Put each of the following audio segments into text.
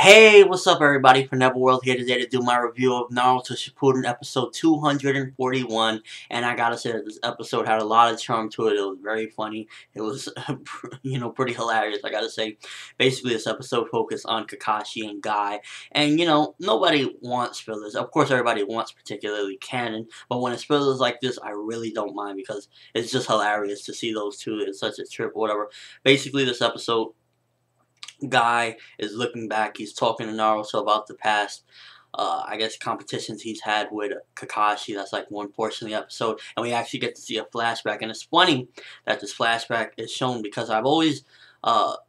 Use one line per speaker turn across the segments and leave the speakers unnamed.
Hey, what's up everybody? ForneverWorld here today to do my review of Naruto Shippuden episode 241, and I gotta say that this episode had a lot of charm to it. It was very funny. It was, pretty hilarious, I gotta say. Basically, this episode focused on Kakashi and Guy, and, nobody wants fillers. Of course, everybody wants particularly canon, but when it's fillers like this, I really don't mind because it's just hilarious to see those two. It's such a trip or whatever. Basically, this episode Guy is looking back. He's talking to Naruto about the past, I guess, competitions he's had with Kakashi. That's like one portion of the episode. And we actually get to see a flashback. And it's funny that this flashback is shown because I've always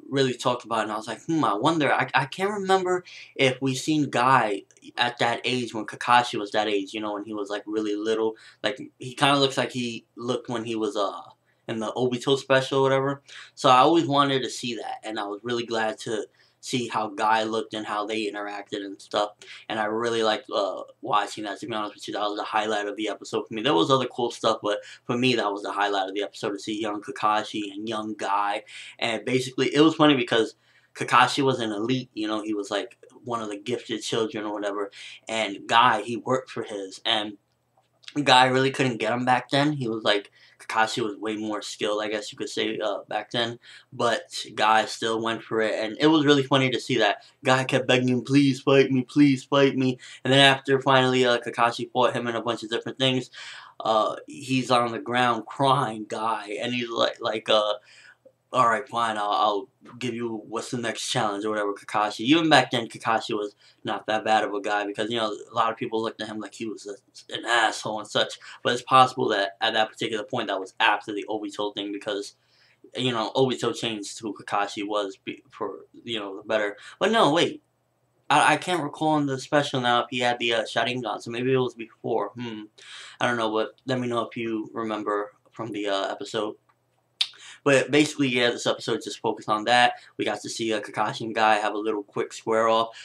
really talked about it. And I was like, I wonder. I can't remember if we seen Guy at that age when Kakashi was that age, when he was like really little. Like, he kind of looks like he looked when he was, in the Obito special or whatever. So I always wanted to see that, and I was really glad to see how Guy looked and how they interacted and stuff. And I really liked watching that, to be honest with you. That was the highlight of the episode for me. There was other cool stuff, but for me that was the highlight of the episode, to see young Kakashi and young Guy. And basically it was funny because Kakashi was an elite, he was like one of the gifted children or whatever, and Guy, he worked for his, and Guy really couldn't get him back then. He was like, Kakashi was way more skilled, I guess you could say, back then. But Guy still went for it, and it was really funny to see that. Guy kept begging him, please fight me, please fight me. And then after finally Kakashi fought him in a bunch of different things, he's on the ground crying, Guy, and he's like, alright, fine, I'll give you what's the next challenge or whatever, Kakashi. Even back then, Kakashi was not that bad of a guy because, a lot of people looked at him like he was an asshole and such. But it's possible that at that particular point, that was after the Obito thing because, Obito changed who Kakashi was for, the better. But no, wait. I can't recall in the special now if he had the Sharingan, so maybe it was before. I don't know, but let me know if you remember from the episode. But basically, yeah, this episode just focused on that. We got to see Kakashi and Guy have a little quick square off.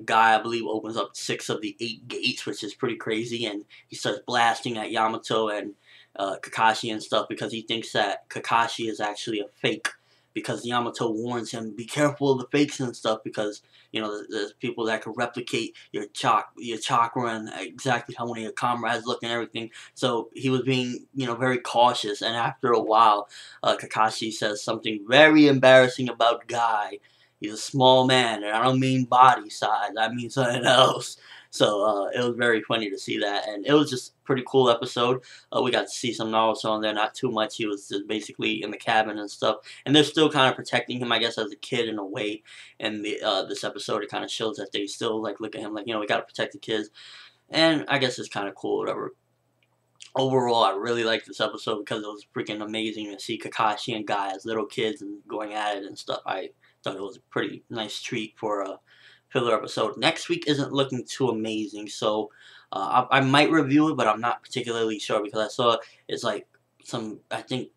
Guy, I believe, opens up 6 of the 8 gates, which is pretty crazy, and he starts blasting at Yamato and Kakashi and stuff because he thinks that Kakashi is actually a fake. Because Yamato warns him, be careful of the fakes and stuff because, there's people that can replicate your chakra and exactly how one of your comrades look and everything. So he was being, very cautious, and after a while, Kakashi says something very embarrassing about Guy. He's a small man, and I don't mean body size, I mean something else. So it was very funny to see that, and it was just a pretty cool episode. We got to see some Naruto on there, not too much. He was just basically in the cabin and stuff, and they're still kind of protecting him, I guess, as a kid in a way. And this episode, it kind of shows that they still like look at him like, we got to protect the kids, and I guess it's kind of cool, whatever. Overall, I really liked this episode because it was freaking amazing to see Kakashi and Guy as little kids and going at it and stuff. I thought it was a pretty nice treat for a filler episode. Next week isn't looking too amazing, so I might review it, but I'm not particularly sure because I saw it's like some, I think,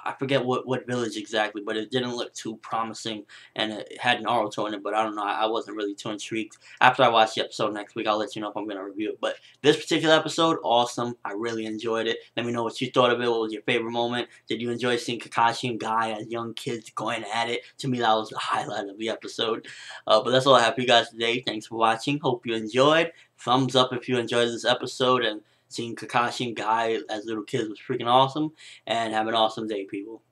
I forget what village exactly, but it didn't look too promising, and it had Naruto in it, but I don't know, I wasn't really too intrigued. After I watch the episode next week, I'll let you know if I'm going to review it, but this particular episode, awesome. I really enjoyed it. Let me know what you thought of it. What was your favorite moment? Did you enjoy seeing Kakashi and Guy as young kids going at it? To me, that was the highlight of the episode. But that's all I have for you guys today. Thanks for watching. Hope you enjoyed. Thumbs up if you enjoyed this episode, and seeing Kakashi and Guy as little kids was freaking awesome. And have an awesome day, people.